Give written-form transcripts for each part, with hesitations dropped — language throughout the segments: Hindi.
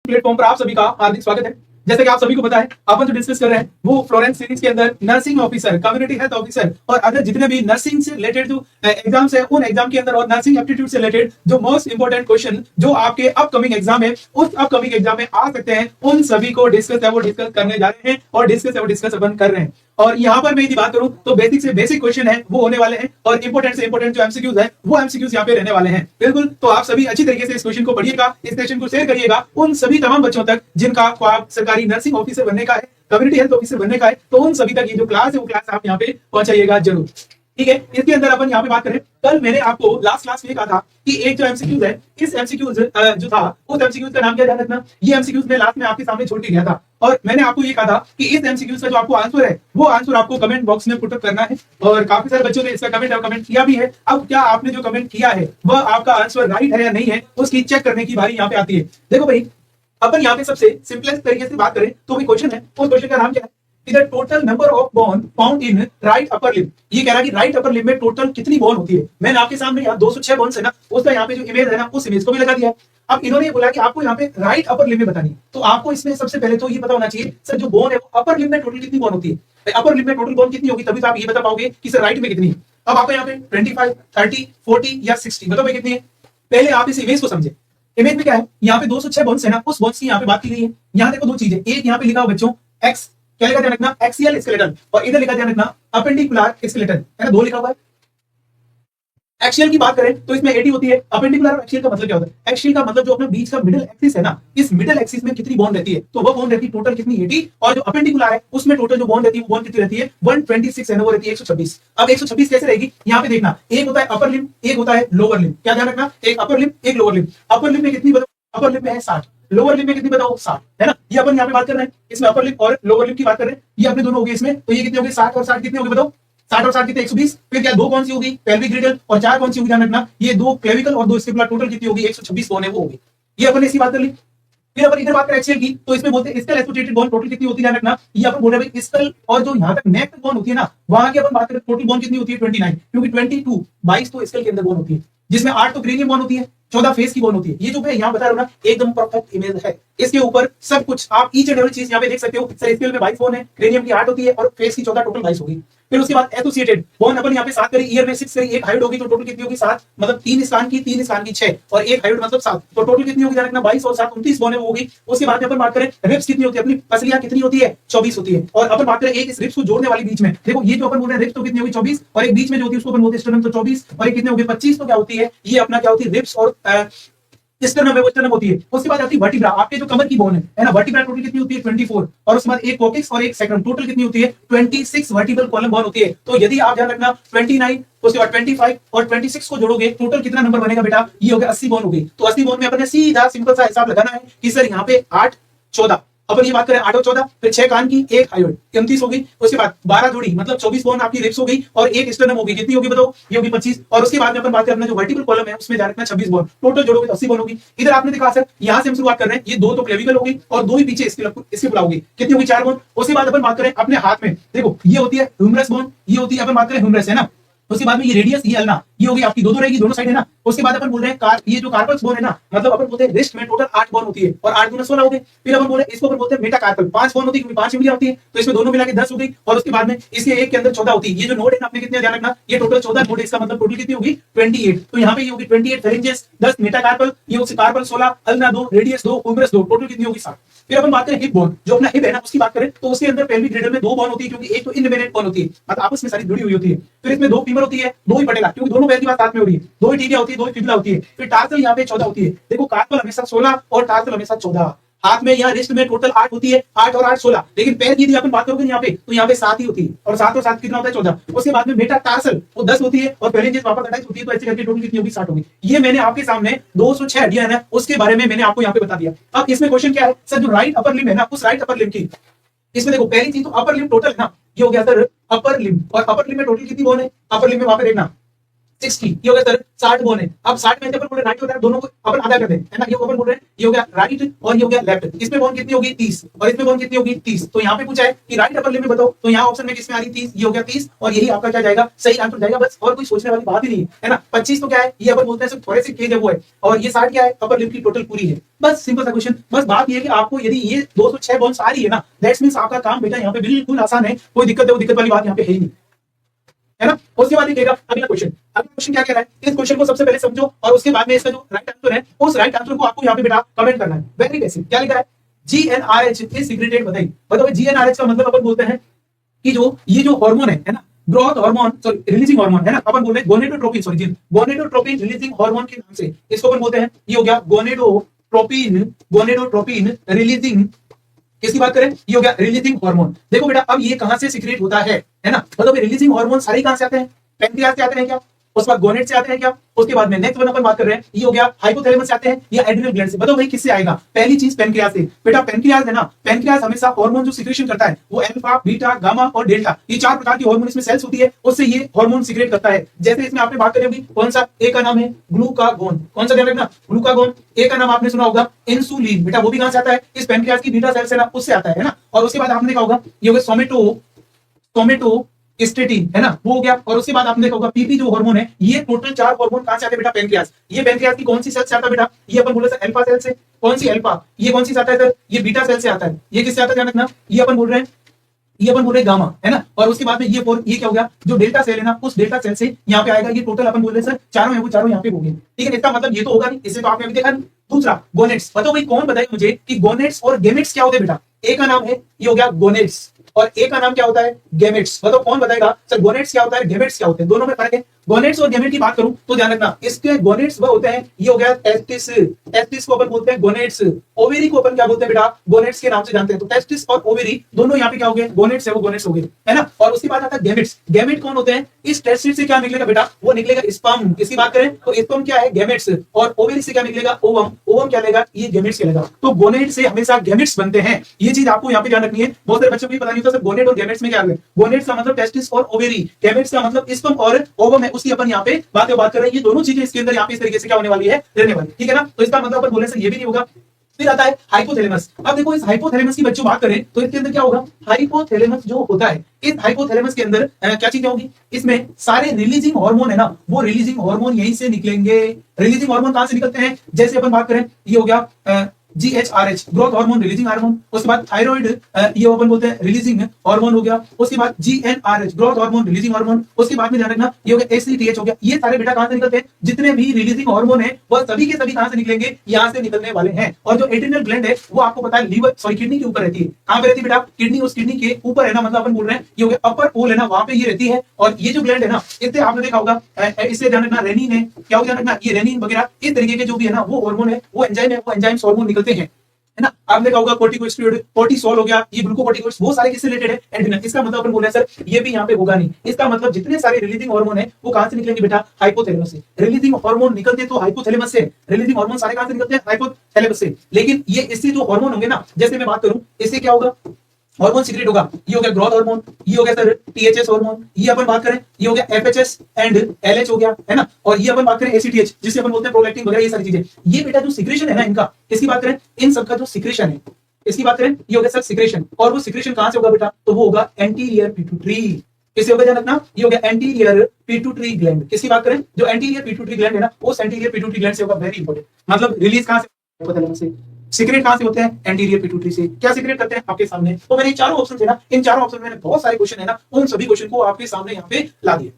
प्लेटफॉर्म पर आप सभी का हार्दिक स्वागत है। जैसे कि आप सभी को पता है, अपन जो डिस्कस कर रहे हैं वो फ्लोरेंस सीरीज के अंदर nursing officer, community health officer और अदर जितने भी नर्सिंग से रिलेटेड जो एग्जाम्स है उन एग्जाम के अंदर और नर्सिंग एप्टीट्यूड से रिलेटेड जो मोस्ट इंपोर्टेंट क्वेश्चन जो आपके अपकमिंग एग्जाम है उस अपकमिंग एग्जाम में आ सकते हैं, उन सभी को डिस्कस करने जा रहे हैं और डिस्कस अपन कर रहे हैं। और यहाँ पर मैं यदि बात करूं तो बेसिक से बेसिक क्वेश्चन है वो होने वाले हैं और इंपोर्टेंट से इंपोर्टेंट जो एमसीक्यूज है वो एमसीक्यूज यहाँ पे रहने वाले हैं। बिल्कुल, तो आप सभी अच्छी तरीके से इस क्वेश्चन को पढ़िएगा, इस क्वेश्चन को शेयर करिएगा उन सभी तमाम बच्चों तक जिनका ख्वाब सरकारी नर्सिंग ऑफिसर बनने का है, कम्युनिटी हेल्थ ऑफिसर बनने का है, तो उन सभी तक ये जो क्लास है वो क्लास आप यहाँ पे पहुंचाइएगा जरूर। ठीक है, इसके अंदर अपन यहाँ पे बात करें, कल मैंने आपको लास्ट क्लास में कहा था कि एक जो एमसीक्यूज है, इस एमसीक्यूज जो था उस एमसीक्यूज का नाम क्या ध्यान रखना। ये एमसीक्यूज मैं लास्ट में आपके सामने छोड़ के गया था और मैंने आपको ये कहा था कि इस एमसीक्यूज का जो आपको आंसर है वो आंसर आपको कमेंट बॉक्स में पुट अप करना है और काफी सारे बच्चों ने इसका कमेंट किया भी है। अब क्या आपने जो कमेंट किया है वह आपका आंसर राइट है या नहीं है उसकी चेक करने की बारी यहाँ पे आती है। देखो भाई, अपन यहाँ पे सबसे सिंपलेस्ट तरीके से बात करें तो भी क्वेश्चन है, उस क्वेश्चन का नाम क्या है, इधर total number of bone found in right upper lip. ये कह रहा है कि राइट अपर लिप में टोटल कितनी बोन होती है। मैंने आपके सामने यहाँ 206 बोन्स है ना, उसका यहाँ पे जो इमेज है ना उस इमेज को भी लगा दिया। अब इन्होंने बोला कि आपको यहाँ पे राइट अपर लिप में बतानी, तो आपको इसमें सबसे पहले तो ये पता होना चाहिए सर जो बोन है वो अपर लिप में टोटल कितनी बोन होती है। अपर लिप में टोटल बोन कितनी होगी तभी तो आप ये बता पाओगे कि सर राइट में कितनी है। अब आपको यहाँ पे 25, 30, 40 या 60 बताओ भाई कितनी है। पहले आप इस इमेज को समझे। इमेज में क्या है, यहाँ पे 206 बोन्स है ना, उस बोन्स की यहाँ पे बात की गई है। यहाँ देखो दो चीजें, एक यहाँ पे लिखा हो बच्चों एक्स, क्या लिखा ध्यान रखना, एक्सियल स्केलेटल, और इधर लिखा ध्यान रखना अपेंडिकुलर स्केलेटल, है ना, दो लिखा हुआ है। एक्सियल की बात करें तो इसमें 80 होती है। अपेंडिकुलर और एक्सियल का मतलब क्या होता है, एक्सियल का मतलब जो अपना बीच का मिडिल एक्सिस है ना, इस मिडिल एक्सिस में कितनी बोन रहती है, तो वो बोन रहती है टोटल कितनी 80, और जो अपेंडिकुलर है उसमें टोटल जो बोन रहती है वो बोन कितनी रहती है 126 है ना, वो रहती है 126। अब 126 कैसे रहेगी, यहाँ पे देखना, एक होता है अपर लिम्ब, एक होता है लोअर लिम्ब। क्या ध्यान रखना, एक अपर लिम्ब एक लोअर लिम्ब। अपर लिम्ब में कितनी बताओ, अपर लिम्ब में है 60, लोअर लिम्ब में कितनी बताओ 60, है ना। ये अपन यहाँ पे बात कर रहे हैं, इसमें अपर लिम्ब और लोअर लिम्ब की बात कर रहे हैं, ये अपने दोनों हो गए इसमें, तो ये कितने हो गए 60 और 60 कितने हो गए बताओ, 60 और 60 कितने 120। फिर क्या दो कौन सी होगी, पेल्विक ग्रिडल, और चार कौन सी होगी ध्यान रखना, ये दो क्लेविकल और दो स्टिपुला, टोटल कितनी होगी 126 बोन है वो होगी। ये अपन ने इसकी बात कर ली। फिर अपन इधर बात करें एक्सियल की, तो इसमें बोलते हैं स्कल एसोसिएटेड बोन टोटल कितनी होती है ध्यान रखना। ये अपन बोल रहे हैं स्कल और जो यहाँ तक नेक तक बोन होती है ना, वहां की अपन बात करें टोटल बोन कितनी होती है 29, क्योंकि 22 तो स्कल के अंदर बोन होती है, जिसमें 8 तो क्रेनियम बोन होती है, 14 फेस की बोन होती है। ये जो मैं यहाँ बता रहा हूँ ना एकदम परफेक्ट इमेज है, इसके ऊपर सब कुछ आप ईच एंड एवरी चीज यहाँ पे देख सकते हो। सर स्केल में 22 बोन है, क्रेनियम की 8 होती है और फेस की 14, टोटल 22 होगी। फिर उसके बाद एसोसिएटेड बोन अपन यहाँ पे 7 करी, ईयर में 6 करी, एक हाइड होगी तो टोटल कितनी होगी 7, मतलब 3 स्कान की 6 और एक हाइड मतलब 7, तो टोटल कितनी होगी ध्यान रखना 22 और 7 29 बोन है वो होगी। उसके बाद अपन बात करें रिप्स कितनी होती है, अपनी पसलियां कितनी होती है 24 होती है। और अपन बात करें एक इस रिप्स को जोड़ने वाली बीच में, देखो ये जो अपन बोल रहे हैं रिप्स तो कितनी होगी 24, और एक बीच में जो होती है उसको अपन बोलते हैं स्टर्नम, तो 24 और एक कितने होगी 25, तो क्या होती है ये अपना क्या होती है रिप्स और स्टर्नम है वो स्टर्नम होती है। उसके बाद आती है वर्टिब्रा, आपके जो कमर की बोन है ना, वर्टिब्रा टोटल कितनी होती है 24, और उसके बाद एक कोकिक्स और एक सैक्रम, टोटल कितनी होती है 26 वर्टिब्रल कॉलम बोन होती है। तो यदि आप ध्यान रखना 29 उसके बाद 25 और 26 को जोड़ोगे टोटल कितना नंबर बनेगा बेटा, ये हो गया 80 बोन होगी। तो 80 बोन में अपने सीधा सिंपल सा हिसाब लगाना है कि सर यहाँ पे 8 14, अपन ये बात करें 8 और 14, फिर 6 कान की, एक हाइड 29 होगी। उसके बाद 12 जोड़ी मतलब 24 बोन आपकी रिप्स हो गई, और एक स्टर्नम होगी, कितनी होगी बताओ, ये होगी 25। और उसके बाद में अपन बात करें अपना जो वर्टिकल कॉलम है उसमें ध्यान रखना 26 बोन, टोटल जोड़ोगे तो 80 बोन होगी। इधर आपने देखा सर यहाँ से हम शुरुआत कर रहे हैं, ये दो तो क्लेविकल होगी और दो ही पीछे इसके बुला होगी, कितनी होगी 4 बोन। उसके बाद अपन बात करें अपने हाथ में, देखो ये होती है ह्यूमरस बोन, ये होती है अपन बात करें ह्यूमरस है ना। उसके बाद में ये रेडियस, ये अल्ना, ये होगी आपकी दो रहेगी दोनों साइड है ना। उसके बाद अपन बोल रहे हैं ये जो कार्पल्स बोन है ना, मतलब अपन बोलते हैं रिस्ट में टोटल 8 बोन होती है और 8 दूना 16 हो गए। फिर अपन बोले इसको अपन बोलते हैं मेटाकार्पल, 5 बोन होती है क्योंकि 5 उंगलियां होती है, तो इसमें दोनों मिला के 10 हो गई। और उसके बाद में इसके एक के अंदर 14 होती है। ये जो नोड है ना आपने कितने ध्यान रखना, ये टोटल 14 नोड है, इसका मतलब टोटल कितनी होगी 28। तो यहाँ पे ये होगी 28 फेरेंजेस, 10 मेटाकार्पल, ये होगी carpal 16, ulna 2, radius 2, humerus 2, total कितनी होगी 7। फिर अपन बात करें हिप बोन, जो अपना हिप है ना उसकी बात करें तो उसके अंदर पेल्विक ग्रिडल में 2 बोन होती है, क्योंकि एक तो इनडिपेंडेंट बोन होती है, मतलब आपस में सारी जुड़ी हुई होती है। फिर इसमें 2 फीमर होती है, 2 ही पटेला, क्योंकि दोनों पैर की बात साथ में हो रही है, 2 ही टीबिया होती है, 2 ही फिबुला होती है। फिर टार्सल यहाँ पे 14 होती है, देखो कार्पल हमेशा 16 और टार्सल हमेशा 14। हाथ में या रिस्ट में टोटल 8 होती है, 8 और 8 16, लेकिन पैर की यदि अपन बात करोगे यहाँ पे तो यहाँ पे 7 ही होती है, और 7 और 7 कितना होता है 14। उसके बाद में मेटाटार्सल वो 10 होती है और फेरेंजेस वापस 28 होती है, तो ऐसे करके टोटल कितनी होगी 60 होगी। ये मैंने आपके सामने 206 हड्डियां है ना उसके बारे में मैंने आपको यहाँ पे बता दिया। अब इसमें क्वेश्चन क्या है सर, जो राइट अपर लिम्ब है ना, उस राइट अपर लिम्ब की, इसमें देखो पहली चीज तो अपर लिम्ब टोटल है ना, ये हो गया सर अपर लिम्ब, और अपर लिम्ब में टोटल कितनी बोन है, अपर लिम्ब में वहां पे देखना 60, ये हो गया सर 60 बोन है। अब 60 में से अपन बोल रहे राइट होता है, दोनों को अपन आधा कर दें, है ना। ये अपन बोल रहे हैं ये हो गया राइट और ये हो गया लेफ्ट। इसमें बोन कितनी होगी 30 और इसमें बोन कितनी होगी 30। तो यहाँ पे पूछा है कि राइट अपर लिमिट बताओ, तो यहाँ ऑप्शन में किसमें आ रही 30, ये हो गया 30 और यही आपका क्या जाएगा, सही आंसर जाएगा। बस और कोई सोचने वाली बात ही नहीं है ना। 25 तो क्या है, ये अपन बोलते हैं थोड़े से केज है वो है, और ये 60 क्या है, अपर लिमिट की टोटल पूरी है। बस सिंपल सा क्वेश्चन। बस बात ये है कि आपको यदि ये 206 बोन्स आ रही है ना, दैट्स मींस आपका काम बेटा यहाँ पे बिल्कुल आसान है, कोई दिक्कत है वो दिक्कत वाली बात यहाँ पे है ही नहीं, है ना। उसके बाद देखिएगा अगला क्वेश्चन। अगला क्वेश्चन क्या कह रहा है, इस क्वेश्चन को सबसे पहले समझो और उसके बाद में इसका जो राइट आंसर है उस राइट आंसर को आपको यहाँ पे बेटा कमेंट करना है। Very basic. क्या लिखा है, GnRH इज सीक्रेटेड, बताइए बताओ। GnRH का मतलब अपन बोलते हैं कि जो ये जो हार्मोन है ना, growth hormone, sorry releasing hormone है ना, अपन बोल रहे हैं gonadotropin, sorry gonadotropin releasing hormone के नाम से इसको अपन बोलते हैं। ये हो गया गोनेडोट्रोपिन रिलीजिंग, किसकी बात करें, ये हो गया रिलीजिंग हार्मोन। देखो बेटा अब ये कहां से सीक्रेट होता है ना, मतलब रिलीजिंग हार्मोन सारे कहां से आते हैं, पैंक्रियाज से आते हैं क्या, उसके बाद गोनेट से आते हैं क्या, उसके बाद में नेक्स्ट वन अपन बात कर रहे हैं, ये हो गया हाइपोथैलेमस से आते हैं या एड्रिनल ग्लैंड से। बताओ भाई किससे आएगा, पहली चीज पैंक्रियाज से। बेटा पैंक्रियाज है ना, पैंक्रियाज हमेशा हार्मोन जो सीक्रेशन करता है वो अल्फा, बीटा, गामा और डेल्टा, ये 4 प्रकार की हार्मोन इसमें सेल्स होती है, उससे ये हार्मोन सीक्रेट करता है। जैसे इसमें आपने बात करी होगी, कौन सा, ए का नाम है ग्लूकागोन, कौन सा ध्यान रखना, ग्लूकागोन। ए का नाम आपने सुना होगा इंसुलिन, बेटा वो भी कहां से आता है, इस पैंक्रियाज की बीटा सेल से ना, उससे आता है ना। और उसके बाद आपने देखा होगा ये हो गया सोमेटो स्टेटिन, है ना, वो हो गया। और उसके बाद आपने देखा होगा पीपी जो हार्मोन है, ये टोटल 4 हार्मोन कहां से आते हैं बेटा, पैंक्रियाज। ये पैंक्रियाज की कौन सी सेल से आता है बेटा, ये अपन बोले सर अल्फा सेल से। कौन सी अल्फा, ये कौन सी से आता है सर, ये बीटा सेल से आता है। ये किससे आता है ध्यान रखना, ये अपन बोल रहे हैं गामा, है ना। और उसके बाद में ये क्या हो गया, जो डेल्टा सेल है ना, उस डेल्टा सेल से यहाँ पे आएगा। ये टोटल अपन बोल रहे हैं सर चारों है वो चारों यहाँ पे हो गए, ठीक है। इसका मतलब ये तो होगा नहीं, इससे तो आपने अभी देखा नहीं। दूसरा गोनेट्स, बताओ भाई कौन बताएगा मुझे कि गोनेट्स और गेमेट्स क्या होते हैं बेटा। ए का नाम है ये हो गया गोनेट्स और ए का नाम क्या होता है गेमेट्स। बताओ कौन बताएगा सर गोनेट्स क्या होता है, गेमेट्स क्या होते हैं, दोनों में फर्क है। गोनेट्स और गेमेट की बात करूं तो ध्यान रखना, इसके गोनेट्स वो होते हैं, ये हो गया टेस्टिस को अपन बोलते हैं गोनेट्स, ओवेरी को अपन क्या बोलते हैं बेटा, गोनेट्स के नाम से जानते हैं। तो टेस्टिस और ओवेरी दोनों यहाँ पे क्या हो गए, गोनेट्स है वो गोनेट्स हो गए, है ना। और उसके बाद आता है गेमेट्स। गेमेट कौन होते हैं, इस टेस्टिस से क्या निकलेगा बेटा, वो निकलेगा स्पर्म। इसकी बात करें तो स्पर्म क्या है, गेमेट्स। और ओवेरी से क्या निकलेगा, ओवम। ओवम क्या लेगा, ये गेमेट्स कहलाएगा। तो गोनेट से हमेशा गेमेट्स बनते हैं, ये चीज आपको यहाँ पे ध्यान रखनी है। बहुत सारे बच्चों को पता नहीं होता सर गोनेट और गेमेट्स में क्या है। गोनेट्स का मतलब टेस्टिस और ओवेरी, गेमेट्स का मतलब स्पर्म और ओवम है, उसकी अपन यहाँ पे बात कर रहे हैं। ये दोनों चीजें इसके अंदर यहाँ पे इस तरीके से क्या होने वाली है, रहने वाली, ठीक है ना। तो इसका मतलब अपन बोले से ये भी नहीं होगा। फिर आता है हाइपोथैलेमस। अब देखो इस हाइपोथैलेमस की बच्चों बात करें तो इसके अंदर क्या होगा, हाइपोथैलेमस जो होता है, इस हाइपोथैलेमस के अंदर क्या चीजें होगी, इसमें सारे रिलीजिंग हार्मोन है ना, वो रिलीजिंग हार्मोन यहीं से निकलेंगे। रिलीजिंग हार्मोन कहां से निकलते हैं, जैसे अपन बात करें ये हो गया GHRH growth hormone releasing hormone. उसके बाद थायराइड ये अपन बोलते हैं रिलीजिंग हार्मोन हो गया। उसके बाद GnRH growth hormone releasing hormone. उसके बाद में ध्यान रखना ये हो गया ACTH हो गया। ये सारे बेटा कहां से निकलते हैं, जितने भी रिलीजिंग हार्मोन है वह सभी के सभी कहां से निकलेंगे, यहां से निकलने वाले हैं। और जो एड्रिनल ग्लैंड है वो आपको पता है लिवर सॉरी किडनी के ऊपर रहती है। कहां पे रहती है बेटा, किडनी, उस किडनी के ऊपर है ना, मतलब अपन बोल रहे हैं ये हो गया अपर पोल है ना, वहां पे ये रहती है। और ये जो ग्लैंड है ना, इससे आपने देखा होगा, इससे ध्यान रखना रेनिन है, क्या हो ध्यान रखना, ये रेनिन वगैरह इस तरीके के जो भी है ना वो हार्मोन है, वो एंजाइम है, वो एंजाइम्स हार्मोन निकलते हैं, है ना। आपने कहा होगा कोर्टिकोस्टेरॉइड, कोर्टिसोल हो गया, ये ग्लूकोकोर्टिकोइड्स, वो सारे किससे रिलेटेड है, एड्रिनल। इसका मतलब अपन बोल रहे हैं सर ये भी यहाँ पे होगा नहीं। इसका मतलब जितने सारे रिलीजिंग हार्मोन है वो कहां से निकलेंगे बेटा, हाइपोथैलेमस से। रिलीजिंग हार्मोन निकलते तो हाइपोथैलेमस से, रिलीजिंग हार्मोन सारे कहां से निकलते हैं, हाइपोथैलेमस से। लेकिन ये इससे जो हार्मोन होंगे ना, जैसे मैं बात करूं इससे क्या होगा, हार्मोन सीक्रेट होगा। ये हो गया ग्रोथ हार्मोन, ये हो गया सर THS हार्मोन, ये अपन बात करें ये हो गया FHS एंड LH हो गया, है ना। और ये अपन बात करें ACTH जिसे अपन बोलते हैं प्रोलैक्टिन वगैरह, ये सारी चीजें। ये बेटा जो सिक्रेशन है ना इनका, इसकी बात करें इन सबका जो सिक्रेशन है, इसकी बात करें ये हो गया सर सिक्रेशन। और वो सिक्रेशन कहां से होगा बेटा, तो वो होगा एंटीरियर पिट्यूटरी। किससे होगा ध्यान रखना, ये हो गया एंटीरियर पिट्यूटरी ग्लैंड। किसकी बात करें, जो एंटीरियर पिट्यूटरी ग्लैंड है ना, उस एंटीरियर पिट्यूटरी ग्लैंड से होगा। वेरी इंपॉर्टेंट, मतलब रिलीज कहां से, हाइपोथैलेमस से। सीक्रेट कहां से होते हैं, एंटीरियर पिट्यूटरी से। क्या सीक्रेट करते हैं आपके सामने, तो मैंने चारों ऑप्शन है ना, इन चारों ऑप्शन में बहुत सारे क्वेश्चन है ना, उन सभी क्वेश्चन को आपके सामने यहाँ पे ला दिए।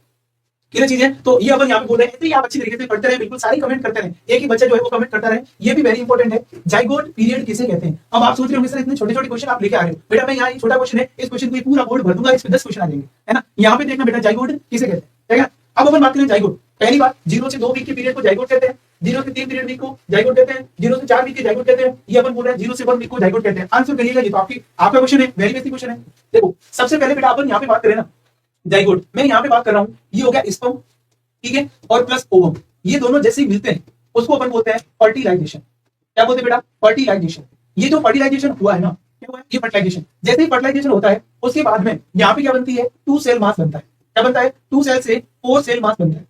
क्लियर चीज है। तो ये अपन यहाँ पे बोल रहे हैं, तो आप अच्छी तरीके से पढ़ते रहे, बिल्कुल सारी कमेंट करते रहे, एक ही बच्चा जो है वो कमेंट करता रहे, ये भी वेरी इंपॉर्टेंट है। जाइगोट पीरियड किसे कहते हैं। अब आप सोच रहे होंगे सर इतने छोटे छोटे क्वेश्चन आप लेके आ रहे हो, बेटा मैं यहाँ छोटा क्वेश्चन है, इस क्वेश्चन को पूरा बोर्ड भर दूंगा, इस पे 10 क्वेश्चन आ जाएंगे, है ना। यहाँ पे देखना बेटा जाइगोट किसे कहते हैं, ठीक है। अब अपन बात करें जाइगोट, पहली बात 0 से 2 वीक के पीरियड को जाइगोट कहते हैं, 0 से 3 पीरियड वीक को जाइगोट कहते हैं, 0 से 4 वीक के जाइगोट कहते हैं, ये अपन बोल रहे हैं 0 से 1 वीक को जाइगोट कहते हैं। आंसर करिएगा, ये तो आपका क्वेश्चन है, वेरी बेसिक क्वेश्चन है। देखो सबसे पहले बेटा अपन यहाँ पे बात करें ना जाइगोट, मैं यहाँ पे बात कर रहा हूँ, ये हो गया स्पर्म, ठीक है, और प्लस ओवम, ये दोनों जैसे ही मिलते हैं उसको अपन बोलते हैं फर्टिलाइजेशन। क्या बोलते हैं बेटा, फर्टिलाइजेशन। ये जो फर्टिलाइजेशन हुआ है ना, क्या हुआ है, ये फर्टिलाइजेशन। जैसे ही फर्टिलाइजेशन होता है उसके बाद में यहाँ पे क्या बनती है, 2 सेल मास बनता है। क्या बनता है, 2 सेल से 4 सेल मास बनता है।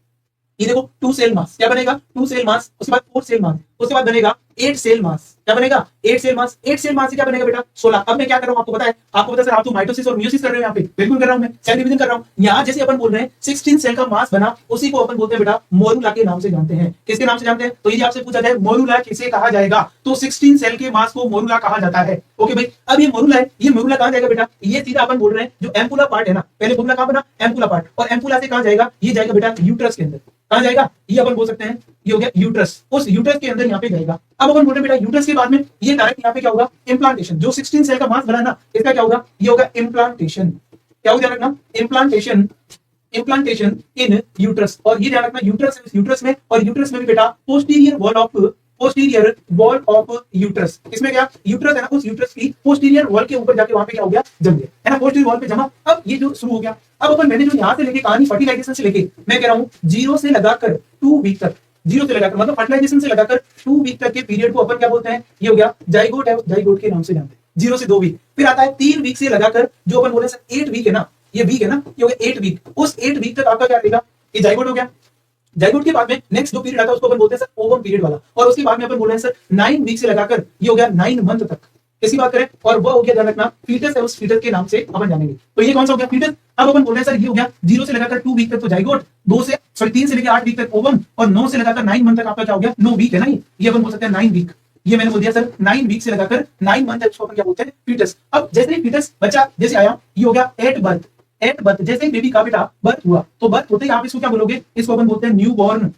ये देखो 2 सेल मास क्या बनेगा, 2 सेल मास, उसके बाद 4 सेल मास, उसके बाद बनेगा 8 सेल मास, क्या बनेगा 8 सेल मास, 8 सेल मास से क्या बनेगा बेटा 16। अब मैं क्या कर रहा हूं आपको पता है, आपको पता है सर आप तो माइटोसिस और मियोसिस कर रहे हो, यहाँ पे बिल्कुल कर रहा हूं मैं, सेल डिवीजन कर रहा हूं। यहाँ जैसे अपन बोल रहे हैं 16 सेल का मास बना, उसी को अपन बोलते हैं बेटा मोरूला के नाम से जानते हैं। किसके नाम से जानते हैं, तो यदि आपसे पूछा जाए मोरूला किसे कहा जाएगा, तो 16 सेल के मास को मोरूला कहा जाता है। ओके भाई, अब ये मोरूला है, ये मोरूला कहां जाएगा बेटा, ये सीधा अपन बोल रहे हैं जो एम्पुला पार्ट है ना, पहले मोरूला कहां बना, एम्पुला पार्ट, और एम्पुला से कहां जाएगा, ये जाएगा बेटा यूट्रस के अंदर। कहां जाएगा, ये अपन बोल सकते हैं ये हो गया यूट्रस, उस यूट्रस के अंदर यहाँ पे जाएगा। अब अपन बोल रहे हैं बेटा यूट्रस के बाद में ये डायरेक्ट यहाँ पे क्या होगा, इम्प्लांटेशन। जो 16 सेल का मास बना ना, इसका क्या होगा, ये होगा इम्प्लांटेशन। क्या होगा ध्यान रखना, इम्प्लांटेशन, इम्प्लांटेशन इन यूट्रस। और ये ध्यान रखना यूट्रस, यूट्रस में, और यूट्रस में भी बेटा पोस्टीरियर वॉल ऑफ यूट्रस। इसमें क्या, यूट्रस है ना, उस यूट्रस की पोस्टीरियर वॉल के ऊपर जाके वहां पे क्या हो गया, जम गया है ना, पोस्टीरियर वॉल पे जमा। अब ये जो शुरू हो गया, अब अपन मैंने जो यहाँ से लेके कहानी फर्टिलाइजेशन से लेके मैं कह रहा हूँ 0 से लगाकर 2 वीक तक, 0 से लगाकर मतलब फर्टिलाइजेशन से लगाकर 2 वीक तक के पीरियड को अपन क्या बोलते हैं, ये हो गया जाइगोट है, जाइगोट के नाम से जानते हैं। 0 से 2 वीक, फिर आता है 3 वीक से लगाकर जो अपन बोले सर 8 वीक है ना, ये वीक है ना, ये हो गया 8 वीक। उस 8 वीक तक आपका क्या रहेगा, ये जाइगोट हो गया। जाइगोट के बाद में नेक्स्ट जो पीरियड आता है उसको अपन बोलते हैं सर ओवम पीरियड वाला, और उसके बाद में अपन बोल रहे हैं सर 9 वीक से लगाकर ये हो गया 9 मंथ तक। इसकी बात करें, और वो हो गया ध्यान रखना फीटस है, उस फीटस के नाम से अपन जानेंगे। तो ये कौन सा हो गया, फीटस। अब अपन बोल रहे हैं सर ये हो गया 0 से लगाकर 2 वीक तक तो जाइगोट, 3 से लेकर 8 वीक तक ओवम, और 9 से लगाकर 9 मंथ तक आपका क्या हो गया, 9 वीक है ना, ये अपन बोल सकते हैं 9 वीक। ये मैंने बोल दिया सर 9 वीक से लगाकर 9 मंथ तक अपन क्या बोलते हैं, फीटस। अब जैसे ही फीटस बच्चा जैसे आया, ये हो गया एट बर्थ, एट बर्थ जैसे ही बेबी का बेटा बर्थ हुआ, तो बर्थ होते ही आप इसको क्या बोलोगे, इसको अपन बोलते हैं न्यू बॉर्न।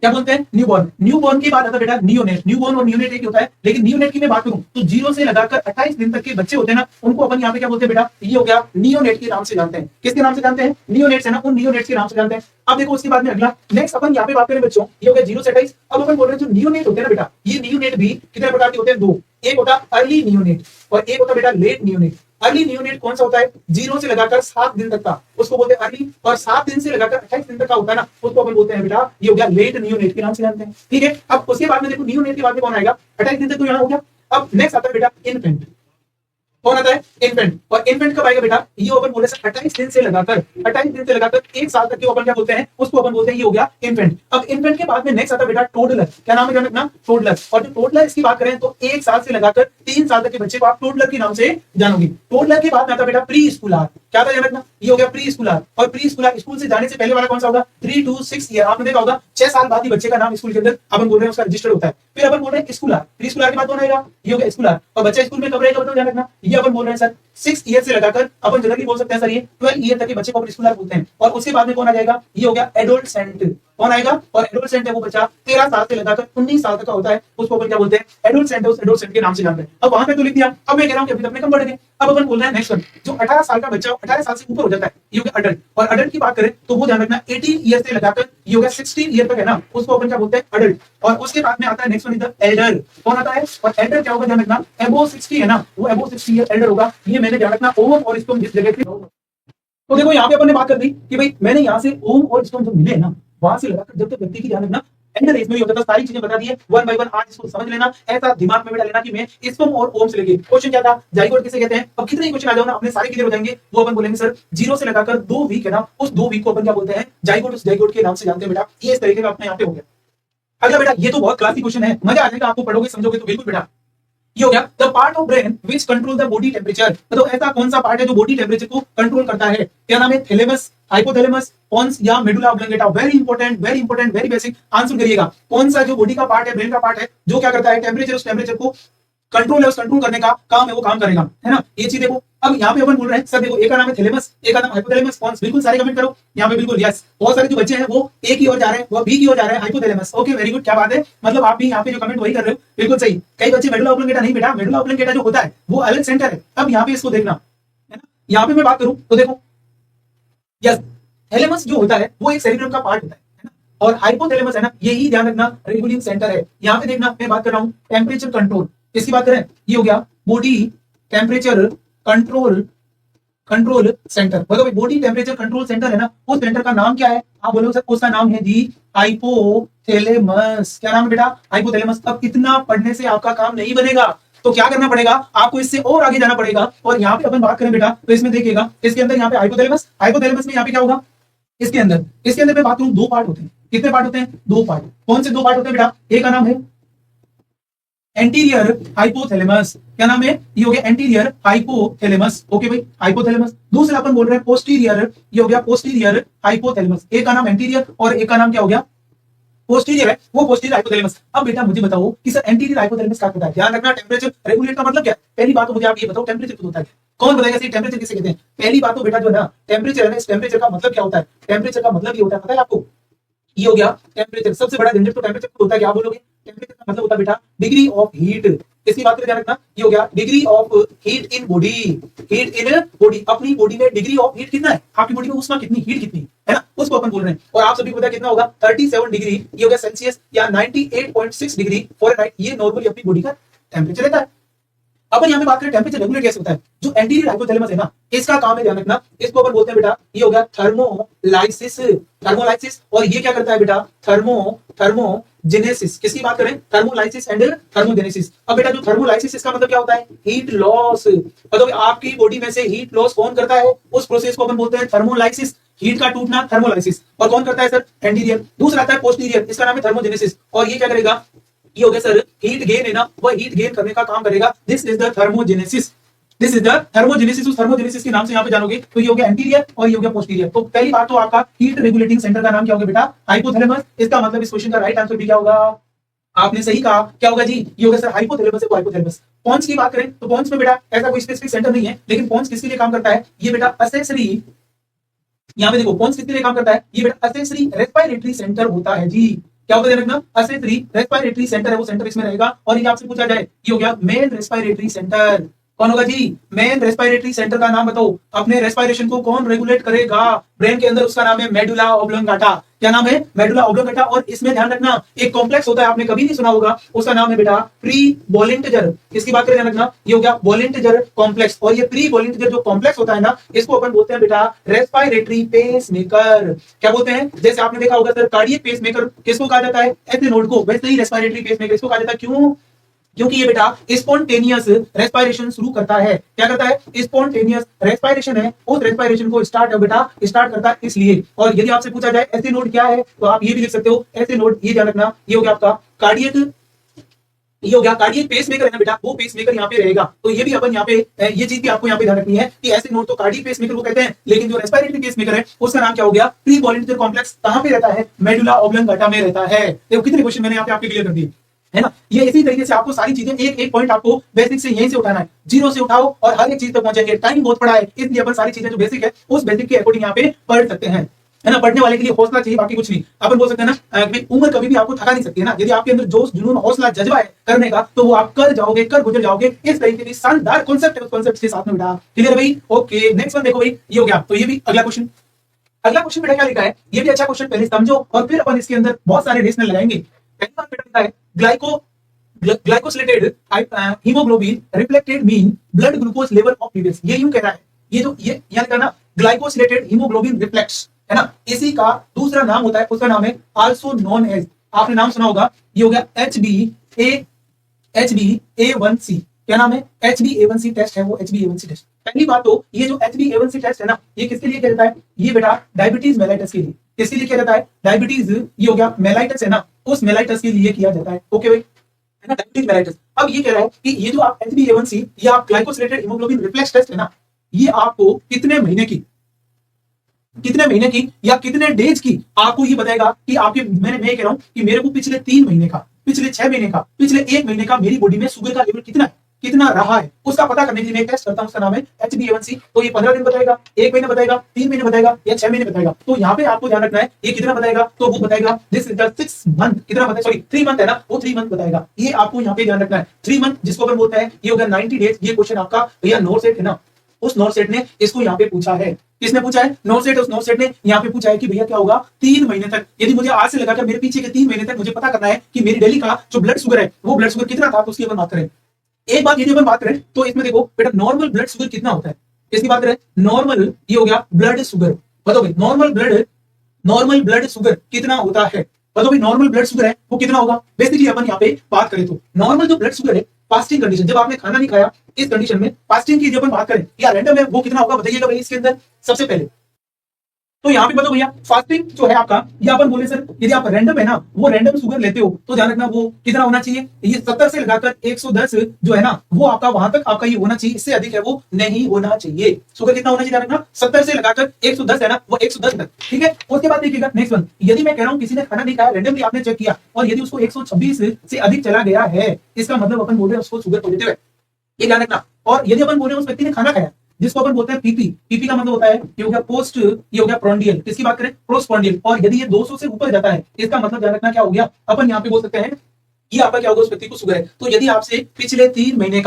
क्या बोलते हैं, न्यूबॉर्न। न्यूबॉर्न की बात आता है बेटा नियोनेट, न्यूबॉर्न और नियोनेट एक होता है, लेकिन नियोनेट की मैं बात करूं तो 0 से लगाकर 28 दिन तक के बच्चे होते हैं ना, उनको अपन यहाँ पे क्या बोलते हैं बेटा, ये हो गया नियोनेट के नाम से जानते हैं। किसके नाम से जानते हैं, नियोनेट्स है ना, उन नियोनेट्स के नाम से जानते हैं। अब देखो उसके बाद में अगला नेक्स्ट अपन यहाँ पे बात करें बच्चों, ये हो गया 0 से 28। अब अपन बोल रहे हैं जो नियोनेट होते हैं ना बेटा, ये नियोनेट भी कितने प्रकार के होते हैं, 2। एक होता है अर्ली नियोनेट और एक होता है बेटा लेट नियोनेट। अर्ली नियोनेट कौन सा होता है, 0 से लगाकर 7 दिन तक का, उसको बोलते हैं अर्ली, और 7 दिन से लगाकर 28 दिन तक का होता है ना, उसको अपन बोलते हैं बेटा ये हो गया लेट नियोनेट के नाम से जानते हैं। ठीक है, अब उसके बाद में देखो नियोनेट के बाद में कौन आएगा, 28 दिन तक तो यहाँ हो गया। अब नेक्स्ट आता है बेटा इन्फेंट। कौन आता है, इन्फेंट। और इन्फेंट कब आएगा बेटा, ये अपन बोले 28 दिन से लगाकर 1 साल तक के अपन क्या बोलते हैं, उसको अपन बोलते हैं ये हो गया इन्फेंट। अब इन्फेंट के बाद में नेक्स्ट आता है बेटा टोडलर। क्या नाम है ध्यान रखना, टोडलर। और जो टोडलर इसकी बात करें तो 1 साल से लगाकर 3 साल तक के बच्चे को आप टोडलर के नाम से जानोगे। टोडलर के बाद में आता है बेटा प्री स्कूलर। क्या था ध्यान रखना, ये हो गया प्री स्कूलर। और प्री स्कूलर स्कूल से जाने से पहले वाला कौन सा होगा, 3 to 6 ईयर। आपने देखा होगा 6 साल बाद ही बच्चे का नाम स्कूल के अंदर अपन बोल रहे हैं उसका रजिस्टर होता है। फिर अपन बोल रहे हैं स्कूलर, प्री स्कूलर के बाद कौन आएगा, ये हो गया स्कूलर। और बच्चा स्कूल में कब रहेगा बताओ ध्यान रखना, ये अपन बोल रहे हैं सर 6 ईयर से लगाकर अपन जनरली बोल सकते हैं सर ये 12 ईयर तक के बच्चे को अपन स्कूलर बोलते हैं। और उसके बाद में कौन आ जाएगा, ये हो गया एडोलसेंट। कौन आएगा, और एडोलसेंट है वो बच्चा 13 साल से लगाकर 19 साल तक का होता है, उसको अपन क्या बोलते हैं, एडोलसेंट। उस एडोलसेंट के नाम से जानते हैं। अब वहां पे तो लिख दिया। अब मैं कह रहा हूं कि अभी तक में कम बढ़ गए। अब अपन बोल रहे हैं नेक्स्ट वन, जो 18 साल का बच्चा 18 साल से ऊपर हो जाता है, ये हो गया अडल्ट। और अडल्ट की बात करें तो वो ध्यान रखना 18 ईयर से लगाकर ये हो गया 16 ईयर तक है ना, उसको अपन क्या बोलते हैं, अडल्ट। और उसके बाद में आता है next one is the Elder. कौन आता है, और एल्डर क्या होगा ध्यान रखना, अबोव 60 है ना, वो अबोव 60 ईयर एल्डर होगा। ये मैंने ध्यान रखना ओम और स्टोन जिस जगह पे। तो देखो यहाँ पे अपन ने बात कर दी कि भाई मैंने यहाँ से ओम और स्टोन जो मिले ना, वहां से लगाकर जब तक व्यक्ति की ध्यान रखना एंडर एज में ही होता था, सारी चीजें बता दी है 1 by 1। आज इसको समझ लेना, ऐसा दिमाग में बैठा लेना कि मैं स्पर्म और ओम से लेके क्वेश्चन क्या था, जाइगोट किसे कहते हैं। अब कितने क्वेश्चन आ जाओ ना, अपने सारे क्लियर हो जाएंगे। वो अपन बोलेंगे सर 0 से लगाकर 2 वीक है ना, उस 2 वीक को अपन क्या बोलते हैं, जाइगोट। उस जाइगोट के नाम से जानते हैं बेटा। ये इस तरीके का अपने यहाँ पे हो गया। अगला बेटा, ये तो बहुत क्लासिक क्वेश्चन है, मजा आ जाएगा आपको, पढ़ोगे समझोगे तो बिल्कुल बेटा। ये हो गया the part of brain which control the body temperature. तो ऐसा कौन सा पार्ट है जो बॉडी टेम्परेचर को कंट्रोल करता है, क्या नाम है, थैलेमस, हाइपोथैलेमस, पॉन्स या medulla oblongata. Very important, very important, very basic. Answer करिएगा, कौन सा जो बॉडी का पार्ट है, ब्रेन का पार्ट है, जो क्या करता है, टेम्परेचर, उस टेम्परेचर को कंट्रोल है, उस कंट्रोल करने का काम है, वो काम करेगा, है ना। ये चीज देखो। अब यहाँ पे अपन बोल रहे हैं सर देखो, एक का नाम है थैलेमस, एक का नाम हाइपोथैलेमस, पॉन्स। बिल्कुल सारे कमेंट करो यहाँ पे, बिल्कुल यस। बहुत सारे जो बच्चे हैं वो ए की ओर जा रहे हैं, वो बी की ओर जा रहे हैं, हाइपोथैलेमस। ओके वेरी गुड, क्या बात है, मतलब आप भी यहाँ पे जो कमेंट वही कर रहे हो, बिल्कुल सही। कई बच्चे मेडुला ऑब्लंगेटा, नहीं बेटा, मेडुला ऑब्लंगेटा जो होता है वो अलग सेंटर है। अब यहाँ पे इसको देखना है ना, यहाँ पे मैं बात करूं तो देखो यस, थैलेमस जो होता है वो एक सेरिब्रम का पार्ट होता है ना, और हाइपोथैलेमस है ना, यही ध्यान रखना रेगुलेटिंग सेंटर है। यहाँ पे देखना, मैं बात कर रहा हूँ टेम्परेचर कंट्रोल, इसकी बात करें, ये हो गया बॉडी टेम्परेचर कंट्रोल सेंटर। बोलो भाई, बॉडी टेम्परेचर कंट्रोल सेंटर है ना, उस सेंटर का नाम क्या है, आप बोलो सर उसका नाम है जी हाइपोथैलेमस। क्या नाम है बेटा, हाइपोथैलेमस। अब इतना पढ़ने से आपका काम नहीं बनेगा, तो क्या करना पड़ेगा आपको, इससे और आगे जाना पड़ेगा। और यहाँ पे अपन बात करें बेटा, तो इसमें देखिएगा, इसके अंदर यहाँ पे हाइपोथैलेमस, हाइपोथैलेमस में यहाँ पे क्या होगा, इसके अंदर मैं बात करूं, दो पार्ट होते हैं। कितने पार्ट होते हैं? दो पार्ट। कौन से दो पार्ट होते हैं बेटा? एक का नाम है एंटीरियर हाइपोथैलेमस। क्या नाम है? ये हो गया एंटीरियर हाइपोथैलेमस। ओके भाई, हाइपोथैलेमस। दूसरा अपन बोल रहे हैं पोस्टीरियर, ये हो गया पोस्टीरियर हाइपोथैलेमस। एक का नाम एंटीरियर और एक का नाम क्या हो गया? पोस्टीरियर है, वो पोस्टीरियर हाइपोथैलेमस। अब बेटा मुझे बताओ कि सर एंटीरियर हाइपोथैलेमस क्या होता है? ध्यान रखना, टेम्परेचर रेगुलेट का मतलब क्या है? पहली बात तो मुझे आप ये बताओ, टेम्परेचर क्या होता है? कौन बताएगा सही टेम्परेचर किसे कहते हैं? पहली बात तो बेटा जो है ना, टेम्परेचर है ना, इस टेम्परेचर का मतलब क्या होता है? टेम्परेचर का मतलब ये होता है, पता है आपको? ये हो गया टेम्परेचर। सबसे बड़ा झंझट तो टेम्परेचर होता है। क्या बोलोगे? टेम्परेचर का मतलब होता है बेटा डिग्री ऑफ हीट। इसकी बात करें, ध्यान रखना, ये हो गया degree of heat in body. Heat in body, अपनी बॉडी में डिग्री ऑफ हीट कितना है? आपकी बॉडी में उष्मा कितनी, हीट कितनी है ना, उसको अपन बोल रहे हैं। और आप सभी को पता है कितना होगा? 37 डिग्री, ये हो गया सेल्सियस या 98.6 डिग्री फॉरेनहाइट। ये नॉर्मली अपनी बॉडी का टेम्परेचर रहता है। अपन यहाँ पे बात करें टेम्परेचर रेगुलेट कैसे होता है। जो एंटीरियर हाइपोथैलेमस है ना, इसका काम है, ध्यान रखना, इसको अपन बोलते हैं बेटा, ये हो गया थर्मोलाइसिस। थर्मोलाइसिस। और ये क्या करता है बेटा? थर्मोजेनेसिस। किसकी बात करें? Thermolysis and thermogenesis. अब बेटा जो थर्मोलाइसिस, इसका मतलब क्या होता है? Heat loss. मतलब आपकी बॉडी में से हीट लॉस कौन करता है? उस प्रोसेस को अपन बोलते हैं थर्मोलाइसिस। हीट का टूटना, थर्मोलाइसिस। और कौन करता है सर? एंटीरियर। दूसरा आता है पोस्टीरियर, इसका नाम है थर्मोजेनेसिस। और ये क्या करेगा? ये हो गया सर हीट गेन है ना, वह हीट गेन करने का काम करेगा। This is the thermogenesis. This is the thermogenesis. उस थर्मोजेनेसिस के नाम से यहां पे जानोगे तो ये हो गया एंटीरियर और ये हो गया पोस्टीरियर। तो पहली बात तो आपका हीट रेगुलेटिंग सेंटर का नाम क्या होगा बेटा? हाइपोथैलेमस। इसका मतलब इस क्वेश्चन का राइट आंसर भी क्या होगा? आपने सही कहा, क्या होगा जी? ये होगा सर हाइपोथैलेमस है, वो हाइपोथैलेमस। पॉन्स की बात करें तो पॉन्स में बेटा ऐसा कोई स्पेसिफिक सेंटर नहीं है, लेकिन पॉन्स किसके लिए काम करता है? ये बेटा असेसरी, यहाँ पे देखो पॉन्स किसके लिए काम करता है? ये बेटा असेसरी रेस्पिरेटरी सेंटर होता है जी। क्या होता है रखना? असेसरी रेस्पिरेटरी सेंटर है, वो सेंटर इसमें रहेगा। और ये आपसे पूछा जाए, ये हो गया मेन रेस्पिरेटरी सेंटर। कौन होगा जी? मेन रेस्पिरेटरी सेंटर का नाम बताओ। अपने रेस्पिरेशन को कौन रेगुलेट करेगा ब्रेन के अंदर? उसका नाम है मेडुला ऑब्लोंगाटा। क्या नाम है? Medulla oblongata. और इसमें ध्यान रखना, एक कॉम्प्लेक्स होता है, आपने कभी नहीं सुना होगा, उसका नाम है बेटा प्री बोलेंटजर। इसकी बात करें, ध्यान रखना, ये हो गया बोलेंटजर कॉम्प्लेक्स। और ये प्री बोलेंटजर जो कॉम्प्लेक्स होता है ना, इसको अपन बोलते हैं बेटा रेस्पिरेटरी पेसमेकर। क्या बोलते हैं? जैसे आपने देखा होगा सर, कार्डियक पेसमेकर किसको कहा जाता है? ऐसे नोड को। वैसे ही रेस्पिरेटरी पेसमेकर इसको कहा जाता है। क्यों? क्योंकि ये बेटा स्पॉन्टेनियस रेस्पिरेशन शुरू करता है। क्या करता है? स्पॉन्टेनियस रेस्पिरेशन है, उस रेस्पिरेशन को स्टार्ट करता है, इसलिए। और यदि आपसे पूछा जाए ऐसे नोड क्या है, तो आप ये भी लिख सकते हो ऐसे नोड। ये ध्यान रखना, ये हो गया आपका कार्डियक, ये हो गया कार्डियक पेसमेकर है ना बेटा, वो पेसमेकर यहाँ पे रहेगा। तो ये भी अपन यहाँ पे, ये चीज भी आपको यहाँ पे ध्यान रखनी है कि ऐसे नोड तो कार्डियक पेसमेकर को कहते हैं, लेकिन जो रेस्पिरेटरी पेसमेकर है उसका नाम क्या हो गया? Pre volunteer complex. कहां पे रहता है? मेडुला ऑब्लोंगाटा में रहता है। देखो कितने क्वेश्चन मैंने यहाँ पे आपके क्लियर कर दिए, है ना। ये इसी तरीके से आपको सारी चीजें एक एक पॉइंट आपको बेसिक से यहीं से उठाना है, जीरो से उठाओ और हर एक चीज तक पहुंचेंगे। टाइम बहुत पड़ा है, इसलिए अपन सारी चीजें जो बेसिक है उस बेसिक के अकॉर्डिंग यहाँ पे पढ़ सकते हैं, है ना। पढ़ने वाले के लिए हौसला चाहिए, बाकी कुछ नहीं। अपन बोल सकते हैं ना कि उम्र कभी भी आपको थका नहीं सकती है ना। यदि आपके अंदर जोश, जुनून, हौसला, जज्बा है करने का, तो वो आप कर जाओगे, कर गुजर जाओगे। इस तरीके की शानदार कॉन्सेप्ट है, उस कॉन्सेप्ट के साथ में बेटा। क्लियर भाई? ओके, नेक्स्ट वन देखो भाई, ये हो गया। तो ये भी अगला क्वेश्चन। अगला क्वेश्चन बेटा क्या लिखा है? ये भी अच्छा क्वेश्चन, पहले समझो और फिर अपन इसके अंदर बहुत सारे रेशनल लगाएंगे। पहली बात बेटा लिखा है glycosylated haemoglobin reflected mean blood glucose level of previous. ये यूं कह रहा है, ये जो ये यानी करना ग्लाइकोसिलेटेड हीमोग्लोबिन रिफ्लेक्स, है ना, इसी का दूसरा नाम होता है, उसका नाम है आल्सो नोन एज, आपने नाम सुना होगा, ये हो गया HbA1c। क्या नाम है? HbA1c टेस्ट है वो, HbA1c टेस्ट। पहली बात तो ये जो HbA1c टेस्ट है ना, ये किसके लिए किया जाता है? ये बेटा डायबिटीज मेलाइटस के लिए। किसके लिए किया जाता है? डायबिटीज, ये हो गया मेलाइटस है ना, उस मेलाइटस के लिए किया जाता है। ओके भाई, है ना, डायबिटीज मेलाइटस। अब ये कह रहा है कि ये जो आप HbA1c या आप ग्लाइकोसिलेटेड हीमोग्लोबिन रिफ्लेक्स टेस्ट है ना, ये आपको कितने महीने की या कितने डेज की आपको ये बताएगा कि आपके, मैं कह रहा हूं कि मेरे को पिछले 3 महीने का, पिछले 6 महीने का, पिछले 1 महीने का मेरी बॉडी में शुगर का लेवल कितना रहा है, उसका पता करने के लिए मैं टेस्ट करता हूं, उसका नाम है HbA1c। तो ये 15 दिन बताएगा, 1 महीने बताएगा, 3 महीने बताएगा या 6 महीने बताएगा। तो यहाँ पे आपको ध्यान रखना है ये कितना बताएगा, तो वो बताएगा दिस इज द 6 मंथ। कितना बताएगा? सॉरी 3 मंथ है ना, वो 3 मंथ बताएगा। ये आपको यहाँ पे ध्यान रखना है। 3 मंथ जिसको अपन बोलते हैं, ये होगा 90 डेज। ये क्वेश्चन आपका भैया नोट सेट है ना, उस नोट सेट ने इसको यहाँ पे पूछा है। किसने पूछा है? Not set. उस नोट सेट ने यहाँ पे पूछा है कि भैया क्या होगा 3 महीने तक, यदि मुझे आज से लगाकर मेरे पीछे के 3 महीने तक मुझे पता करना है कि मेरी डेली का जो ब्लड शुगर है वो ब्लड शुगर कितना था, तो उसकी अपन बात करें। एक बात यदि अपन बात करें तो इसमें देखो बेटा नॉर्मल ब्लड शुगर कितना होता है, इसकी बात करें। नॉर्मल, ये हो गया ब्लड शुगर, बताओ भाई नॉर्मल ब्लड शुगर कितना होता है? बताओ भाई नॉर्मल ब्लड शुगर है वो कितना होगा? बेसिकली अपन यहाँ पे बात करें तो नॉर्मल जो ब्लड शुगर है फास्टिंग कंडीशन, जब आपने खाना नहीं खाया, इस कंडीशन में फास्टिंग की जब अपन बात करें या रैंडम है, वो कितना होगा बताइएगा भाई इसके अंदर। सबसे पहले तो यहाँ पे बताओ भैया, फास्टिंग जो है आपका, ये अपन बोले सर यदि आप रैंडम है ना, वो रैंडम शुगर लेते हो तो ध्यान रखना वो कितना होना चाहिए, ये 70 से लगाकर 110 जो है ना, वो आपका वहां तक आपका ये होना चाहिए, इससे अधिक है वो नहीं होना चाहिए। शुगर कितना होना चाहिए ध्यान रखना, 70 से लगाकर 110 है ना, वो 110 तक, ठीक है। उसके बाद देखिएगा नेक्स्ट वन, यदि मैं कह रहा हूँ किसी ने खाना नहीं खाया, रैंडमली आपने चेक किया और यदि उसको 126 से अधिक चला गया है, इसका मतलब अपन बोल रहे हैं उसको शुगर पॉजिटिव है, ये ध्यान रखना। और यदि अपन बोल रहे हैं उस व्यक्ति ने खाना खाया, जिसको अपन बोलते हैं पीपी, पीपी का मतलब होता है ये हो गया पोस्ट, ये हो गया प्रोंडियल, किसकी बात करें, पोस्टप्रोंडियल, और यदि ये 200 से ऊपर जाता है, इसका मतलब ध्यान रखना क्या हो गया, अपन यहाँ पे बोल सकते हैं ये आपका क्या होगा, उस व्यक्ति को शुगर है। तो यदि आपसे पिछले 3 महीने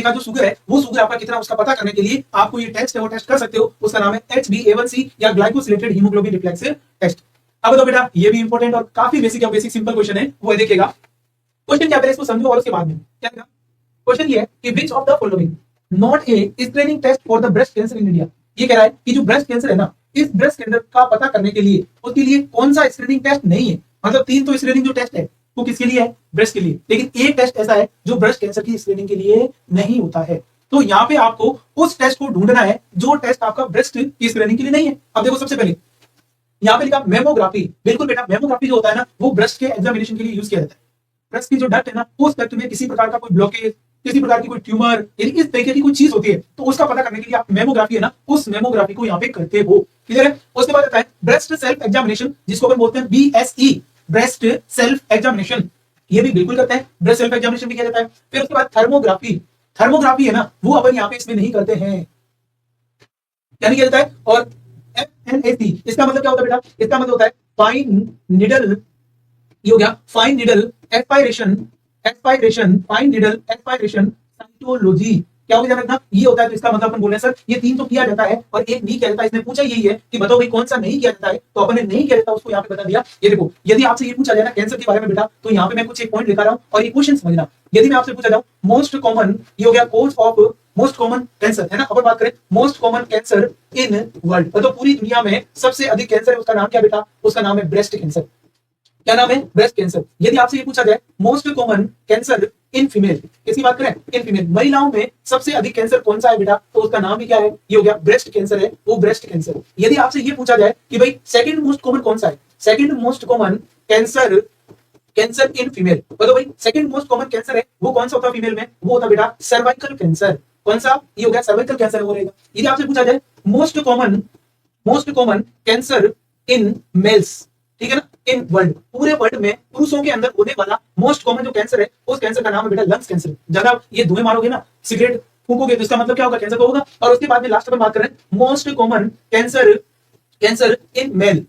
का जो शुगर है, वो शुगर आपका कितना, उसका पता करने के लिए आपको ये टेस्ट है वो टेस्ट कर सकते हो, उसका नाम है HbA1c या ग्लाइकोसिलेटेड हीमोग्लोबिन रिफ्लेक्स टेस्ट। अब तो बेटा ये भी इंपॉर्टेंट और काफी बेसिक सिंपल क्वेश्चन है, वो देखिएगा। क्वेश्चन क्या है इसको समझो और उसके बाद में क्या है क्वेश्चन, ये है कि which of the following not a screening test for the breast cancer in India. ये कह रहा है कि जो ब्रेस्ट कैंसर है ना, इस ब्रेस्ट कैंसर का पता करने के लिए उसके लिए कौन सा स्क्रीनिंग टेस्ट नहीं है। मतलब 3 तो स्क्रीनिंग जो टेस्ट है वो किसके लिए है, ब्रेस्ट के लिए, लेकिन एक टेस्ट ऐसा है जो ब्रेस्ट कैंसर की स्क्रीनिंग के लिए नहीं होता है। तो यहाँ पे आपको उस टेस्ट को ढूंढना है जो टेस्ट आपका ब्रेस्ट की स्क्रीनिंग के लिए नहीं है। अब देखो सबसे पहले यहाँ पे लिखा मेमोग्राफी, बिल्कुल बेटा मेमोग्राफी जो होता है ना, वो ब्रेस्ट के एग्जामिनेशन के लिए यूज किया जाता है। ब्रेस्ट की जो डक्ट है ना, उस डक्ट में किसी प्रकार का कोई ब्लॉकेज, किसी प्रकार की कोई ट्यूमर, यदि इस तरीके की कोई चीज होती है तो उसका पता करने के लिए आप मेमोग्राफी है ना, उस मेमोग्राफी को यहाँ पे करते हो, क्लियर है। उसके बाद आता है ब्रेस्ट सेल्फ एग्जामिनेशन, जिसको अपन बोलते हैं BSE, ब्रेस्ट सेल्फ एग्जामिनेशन, ये भी बिल्कुल करते हैं, ब्रेस्ट सेल्फ एग्जामिनेशन भी किया जाता है। फिर उसके बाद थर्मोग्राफी, थर्मोग्राफी है ना, वो अपन यहाँ पे इसमें नहीं करते हैं, क्या नहीं किया जाता है। और FNAC, इसका मतलब क्या होता है बेटा, इसका मतलब होता है फाइन निडल, ये हो गया fine needle aspiration, fine needle aspiration cytology, क्या हो गया ध्यान रखना, ये होता है। तो इसका मतलब अपन बोल रहे हैं सर ये 3 तो किया जाता है और एक नहीं किया जाता है। इसने पूछा यही है कि बताओ भाई कौन सा नहीं किया जाता है, तो अपन ने नहीं किया जाता उसको यहाँ पे बता दिया। ये देखो यदि आपसे ये पूछा जाए ना कैंसर के बारे में बेटा, तो यहाँ पे मैं कुछ एक पॉइंट लिखा रहा हूँ और ये क्वेश्चन समझना। यदि मैं आपसे पूछा जाऊँ मोस्ट कॉमन, ये हो गया course of most common cancer है ना, अपन बात करें most common cancer in world, तो पूरी दुनिया में सबसे अधिक कैंसर है, उसका नाम क्या बेटा, उसका नाम है ब्रेस्ट कैंसर। क्या नाम है, ब्रेस्ट कैंसर। यदि आपसे ये पूछा जाए most common cancer in female, किसकी बात करें, इन फीमेल, महिलाओं में सबसे अधिक कैंसर कौन सा है बेटा, तो उसका नाम भी क्या है, ये हो गया ब्रेस्ट कैंसर है, वो ब्रेस्ट कैंसर। यदि आपसे ये पूछा जाए कि भाई सेकंड मोस्ट कॉमन कौन सा है, second most common cancer in female, तो भाई सेकंड मोस्ट कॉमन कैंसर है वो कौन सा होता है फीमेल में, वो होता बेटा सर्वाइकल कैंसर। कौन सा, ये हो गया सर्वाइकल कैंसर हो रहेगा। यदि आपसे पूछा जाए most common cancer in males, ठीक है ना, इन वर्ल्ड, पूरे वर्ल्ड में पुरुषों के अंदर होने वाला मोस्ट कॉमन जो कैंसर है, उस कैंसर का नाम है बेटा लंग्स कैंसर। ज्यादा ये धुएं मारोगे ना, सिगरेट फूकोगे, तो इसका मतलब क्या होगा, कैंसर तो होगा। और उसके बाद में लास्ट में बात करें most common cancer in male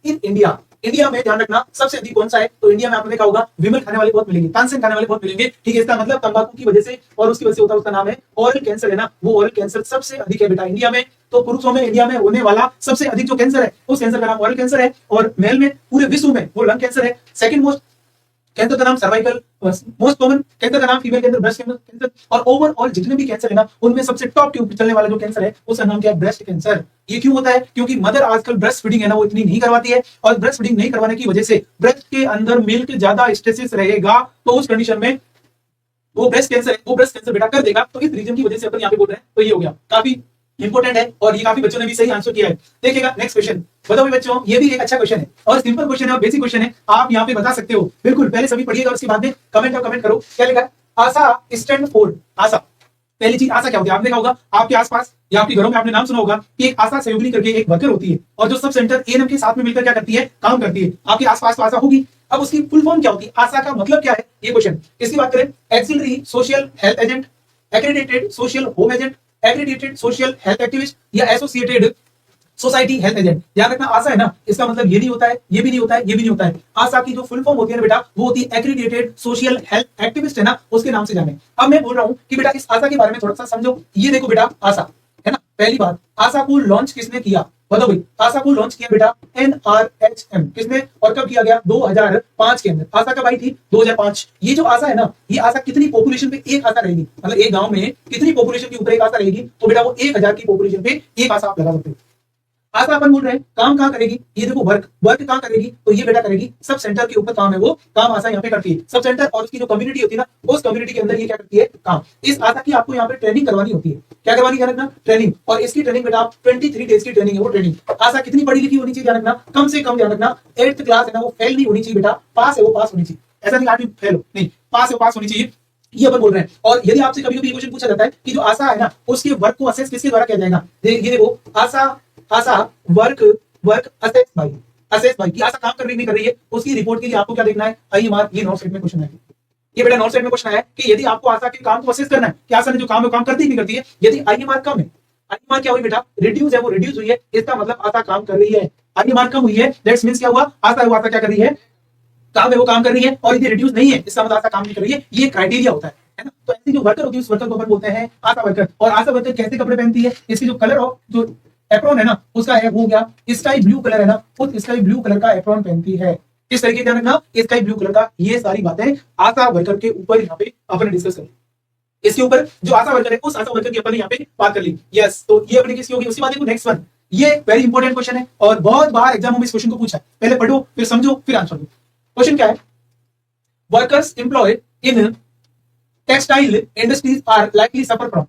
in India, India में ध्यान रखना सबसे अधिक कौन सा है, तो इंडिया में आपने देखा होगा विमल खाने वाले बहुत मिलेंगे, तानसेन खाने वाले बहुत मिलेंगे, ठीक है। इसका मतलब तंबाकू की वजह से और उसकी वजह से होता है, उसका नाम है ओरल कैंसर है ना, वो ओरल कैंसर सबसे अधिक है बेटा इंडिया में। तो पुरुषों में इंडिया में होने वाला सबसे अधिक जो कैंसर है, उस कैंसर का नाम ओरल कैंसर है, और मेल में पूरे विश्व में वो लंग कैंसर है। सेकंड मोस्ट कैंसर का नाम सर्वाइकल, मोस्ट कॉमन कैंसर का नाम फीमेल कैंसर, ब्रेस्ट कैंसर, और ओवरऑल जितने भी कैंसर है ना, उनमें सबसे टॉप ट्यूब चलने वाला जो कैंसर है उसका नाम क्या है, ब्रेस्ट कैंसर। ये क्यों होता है, क्योंकि मदर आजकल ब्रेस्ट फीडिंग है ना वो इतनी नहीं करवाती है, और ब्रेस्ट फीडिंग नहीं करवाने की वजह से ब्रेस्ट के अंदर मिल्क ज्यादा स्टेसिस रहेगा, तो उस कंडीशन में वो ब्रेस्ट कैंसर है, वो ब्रेस्ट कैंसर बेटा कर देगा। तो इस रीजन की वजह से अपन यहाँ पे बोल रहे हैं, तो ये हो गया, काफी इंपॉर्टेंट है और ये काफी बच्चों ने भी सही आंसर किया है। देखिएगा नेक्स्ट क्वेश्चन, बताओ बच्चों, ये भी एक अच्छा क्वेश्चन है और सिंपल क्वेश्चन है और बेसिक क्वेश्चन है, आप यहाँ पे बता सकते हो बिल्कुल। पहले सभी पढ़िएगा, उसके बाद में कमेंट करो। क्या लिखा है, आशा स्टैंड फॉर, आशा, पहली चीज आशा क्या होती है, आपने देखा होगा आपके आसपास या आपके घरों में आपने नाम सुना होगा कि एक आशा सहयोगिनी करके एक वर्कर होती है, और जो सब सेंटर एएनएम के साथ में मिलकर क्या करती है, काम करती है। आपके आसपास तो आशा होगी। अब उसकी फुल फॉर्म क्या होती है, आशा का मतलब क्या है, ये क्वेश्चन। इसकी बात करें, axillary social health agent, accredited social home agent, accredited social health activist, या एसोसिएटेड सोसाइटी हेल्थ एजेंट। ध्यान रखना आशा है ना, इसका मतलब ये नहीं होता है, ये भी नहीं होता है, ये भी नहीं होता है। आशा की जो फुल फॉर्म होती है ना बेटा, वो होती है एक्रेडिटेड सोशल हेल्थ एक्टिविस्ट है ना, उसके नाम से जाने। अब मैं बोल रहा हूं कि बेटा इस आशा के बारे में थोड़ा सा समझो। ये देखो बेटा आशा है ना, पहली बात, आशा को लॉन्च किसने किया, बताओ भाई। आशा को लॉन्च किया बेटा NRHM, किसने और कब किया गया, 2005 के अंदर। आशा कब आई थी, 2005। ये जो आशा है ना, ये आशा कितनी पॉपुलेशन पे एक आशा रहेगी, मतलब एक गांव में कितनी पॉपुलेशन के ऊपर एक आशा रहेगी, तो बेटा वो 1000 की पॉपुलेशन पे एक आशा आप लगा सकते हो। आशा अपन बोल रहे हैं काम कहाँ करेगी, ये देखो वर्क कहाँ करेगी, तो ये बेटा करेगी सब सेंटर के ऊपर काम है, वो काम आशा यहाँ पे करती है। सब सेंटर और उसकी जो कम्युनिटी होती है ना, उस कम्युनिटी के अंदर ये क्या करती है, काम। इस आशा की आपको यहाँ पे ट्रेनिंग करवानी होती है। क्या करवानी ध्यान रखना, ट्रेनिंग। और इसकी ट्रेनिंग बेटा 23 डेज की ट्रेनिंग है वो ट्रेनिंग। आशा कितनी पढ़ी लिखी होनी चाहिए ध्यान रखना, कम से कम ध्यान रखना 8th क्लास है ना वो फेल नहीं होनी चाहिए बेटा, पास है वो पास होनी चाहिए। ऐसा नहीं 8वीं फेल हो, नहीं पास है वो पास होनी चाहिए, ये अपन बोल रहे हैं। और यदि आपसे कभी कभी क्वेश्चन पूछा जाता है कि जो आशा है ना उसके वर्क को असेस किसके द्वारा किया जाएगा, ये देखो आशा वर्क असेस भाई कि आशा काम कर रही नहीं कर रही है, उसकी रिपोर्ट के लिए आपको क्या देखना है, IMR। ये नॉर्थ सेट में क्वेश्चन है, ये बेटा नॉर्थ साइड में क्वेश्चन आया कि यदि आपको आशा के काम को असेस करना है कि आशा ने जो काम है काम करती ही नहीं करती है, यदि IMR कम है, IMR क्या हुई बेटा, रिड्यूस है, वो रिड्यूस हुई है, इसका मतलब आशा काम कर रही है। IMR कम हुई है, दैट्स मींस क्या हुआ, आशा है वो आशा क्या कर रही है, काम है वो काम कर रही है। और यदि रिड्यूस नहीं है इसका मतलब आशा काम नहीं कर रही है, ये क्राइटेरिया होता है ना। तो ऐसी जो वर्कर होती है उस वर्कर को अपन बोलते हैं आशा वर्कर। और आशा वर्कर कैसे कपड़े पहनती है, इसकी जो कलर ऑफ जो एप्रॉन है ना उसका है वो गया स्काई ब्लू कलर है ना, उस स्काई ब्लू कलर का एप्रॉन पहनती है। इस तरीके ध्यान रखना, स्काई ब्लू कलर का। ये सारी बातें आशा वर्कर के ऊपर यहाँ पे अपन डिस्कस करें, इसके ऊपर जो आशा वर्कर है उस आशा वर्कर की अपन यहाँ पे बात कर ली। यस, तो ये अपनी किसकी होगी, उसके बाद देखो नेक्स्ट वन, ये वेरी इंपॉर्टेंट क्वेश्चन है और बहुत बार एग्जाम में इस क्वेश्चन को पूछा है, पहले पढ़ो फिर समझो फिर आंसर दो। क्वेश्चन क्या है, workers employed in textile industries are likely suffer from.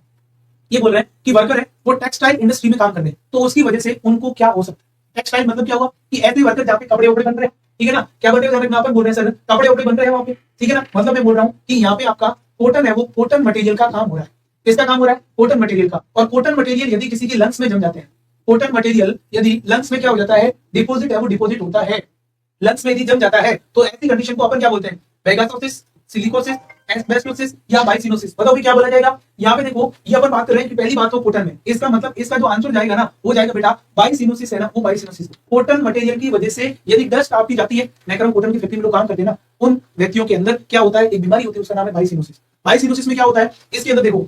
ये बोल रहे हैं कि वर्कर है वो टेक्सटाइल इंडस्ट्री में काम कर रहे हैं, तो उसकी वजह से उनको क्या हो सकता है। टेक्सटाइल मतलब क्या हुआ कि ऐसे वर्कर जहाँ पे कपड़े उपड़े बन रहे हैं, ठीक है ना, क्या बन रहे हैं यहाँ पर बोल रहे हैं सर, कपड़े उपड़े बन रहे हैं वहां पे, ठीक है ना। मतलब मैं बोल रहा हूँ कि यहाँ पे आपका कॉटन है वो कॉटन मटेरियल का काम हो रहा है, किसका काम हो रहा है, कॉटन मटेरियल का। और कॉटन मटेरियल यदि किसी के लंग्स में जम जाते हैं, कॉटन मटेरियल यदि लंग्स में क्या हो जाता है, डिपोजिट है वो डिपोजिट होता है, लंग्स में यदि जम जाता है तो ऐसी कंडीशन को अपन क्या बोलते हैं, वेगासोसिस, सिलिकोसिस, एस्बेस्टोसिस या बाइसिनोसिस। बताओ भी क्या बोला जाएगा। यहाँ पे देखो ये अपन बात कर रहे हैं कि पहली बात तो कॉटन में, इसका मतलब इसका जो आंसर जाएगा ना वो जाएगा बेटा बाइसिनोसिस है ना, वो बाइसिनोसिस। कॉटन मटेरियल की वजह से यदि डस्ट आपकी जाती है, मैं कह रहा हूं कॉटन की फैक्ट्री में लोग काम करते हैं ना, उन व्यक्तियों के अंदर क्या होता है, एक बीमारी होती है उसका नाम है बाइसिनोसिस। बाइसिनोसिस में क्या होता है, इसके अंदर देखो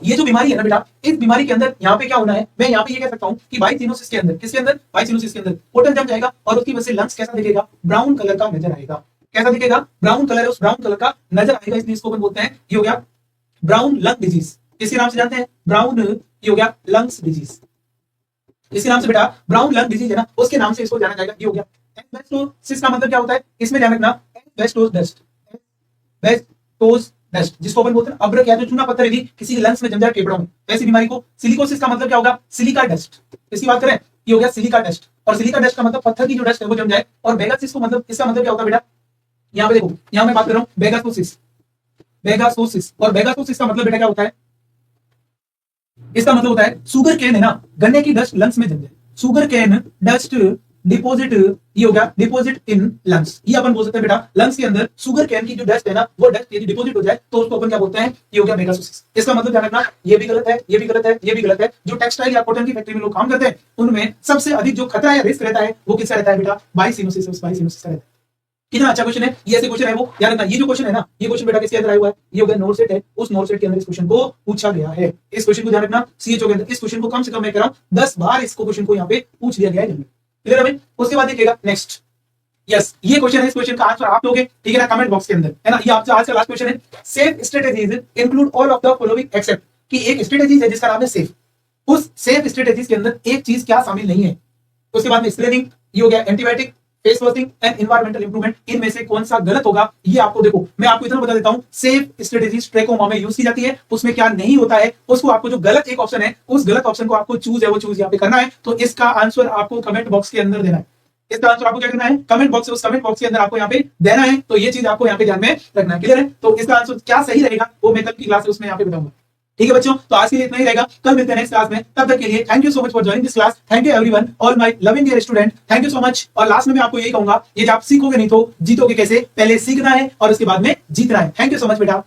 ये जो बीमारी है ना बेटा, इस बीमारी के अंदर यहाँ पे क्या होना है, मैं यहाँ पे ये कह सकता हूँ कि बाइसिनोसिस के अंदर, किसके अंदर, बाइसिनोसिस के अंदर कॉटन जम जाएगा और उसकी वजह से लंग्स कैसा दिखेगा, ब्राउन कलर का नजर आएगा। कैसा दिखेगा, ब्राउन कलर है, उस ब्राउन कलर का नजर आएगा, इसलिए इसको अपन बोलते हैं, ये हो गया ब्राउन लंग डिजीज। किसके नाम से जानते हैं, ब्राउन, ये हो गया लंग्स डिजीज, इसके नाम से बेटा ब्राउन लंग डिजीज है ना, उसके नाम से इसको जाना जाएगा। ये हो गया एस्बेस्टोसिस का मतलब क्या होता है, इसमें ध्यान रखना, एस्बेस्टोस डस्ट, एस्बेस्टोस डस्ट जिसको अपन बोलते हैं अब्रक या जो चूना पत्थर यदि किसी के लंग्स में जम जाए फेफड़ों में, ऐसी बीमारी को। सिलिकोसिस का मतलब क्या होगा, सिलिका डस्ट, इसकी बात करें, ये हो गया सिलिका डस्ट। और सिलिका डस्ट का मतलब पत्थर की जो डस्ट है वो जम जाए। और वेगासिस को मतलब, इसका मतलब क्या होता है बेटा, यहाँ पे देखो, यहाँ मैं बात कर रहा हूं वेगासोसिस, वेगासोसिस। और वेगासोसिस का मतलब बेटा क्या होता है, इसका मतलब होता है शुगर केन है ना, गन्ने की डस्ट लंग्स में जम जाए, शुगर केन डस्ट डिपोजिट, ये हो गया डिपोजिट इन लंग्स। ये अपन बोल सकते हैं बेटा लंग्स के अंदर शुगर केन की जो डस्ट है ना वो डस्ट यदि डिपोजिट हो जाए तो उसको अपन क्या बोलते हैं, ये हो गया वेगासोसिस। इसका मतलब ध्यान रखना, ये भी गलत है, ये भी गलत है, ये भी गलत है। जो टेक्सटाइल या कॉटन की फैक्ट्री में लोग काम करते हैं उनमें सबसे अधिक जो खतरा या रिस्क रहता है वो किसका रहता है बेटा, बाइसिनोसिस, बाइसिनोसिस का रहता है। कितना अच्छा क्वेश्चन है, ये ऐसे क्वेश्चन है वो याद रखना। ये जो क्वेश्चन है ना, ये क्वेश्चन बेटा किसके अंदर आया हुआ है, ये हो गया नोट सेट है, उस नोट सेट के अंदर इस क्वेश्चन को पूछा गया है। इस क्वेश्चन को ध्यान रखना, सीएचओ के अंदर इस क्वेश्चन को कम से कम मैं कह रहा हूं 10 बार इसको क्वेश्चन को यहाँ पे पूछ लिया गया है। क्लियर है? उसके बाद देखिएगा नेक्स्ट, यस ये क्वेश्चन है, इस क्वेश्चन का आंसर आप लोगे, ठीक है ना, कमेंट बॉक्स के अंदर, है ना। ये आपका आज का लास्ट क्वेश्चन है। Safe strategies include all of the following except, कि एक स्ट्रेटेजी है जिसका नाम है सेफ, उस सेफ स्ट्रेटेजीज के अंदर एक चीज क्या शामिल नहीं है। उसके बाद में स्क्रीनिंग, ये हो गया antibiotic, face washing and environmental improvement, इनमें से कौन सा गलत होगा ये आपको देखो, मैं आपको इतना बता देता हूं, सेफ स्ट्रेटेजीज ट्रैकोमा में यूज की जाती है, उसमें क्या नहीं होता है, उसको आपको जो गलत एक ऑप्शन है उस गलत ऑप्शन को आपको चूज है वो चूज यहाँ पे करना है। तो इसका आंसर आपको कमेंट बॉक्स के अंदर देना है, इसका आंसर आपको क्या करना है, कमेंट बॉक्स, उस कमेंट बॉक्स के अंदर आपको यहाँ पे देना है। तो ये चीज आपको यहाँ पे ध्यान में रखना है। क्लियर है? तो इसका आंसर क्या सही रहेगा वो मैं कल की क्लास में उसमें यहाँ पे बताऊंगा। ठीक है बच्चों, तो आज के लिए इतना ही रहेगा, कल मिलते हैं नेक्स्ट क्लास में। तब तक के लिए thank you so much for joining this class, thank you everyone, all my loving dear student, thank you so much. और लास्ट में मैं आपको यही कहूंगा, ये जब आप सीखोगे नहीं तो जीतोगे कैसे, पहले सीखना है और उसके बाद में जीतना है। थैंक यू सो मच बेटा।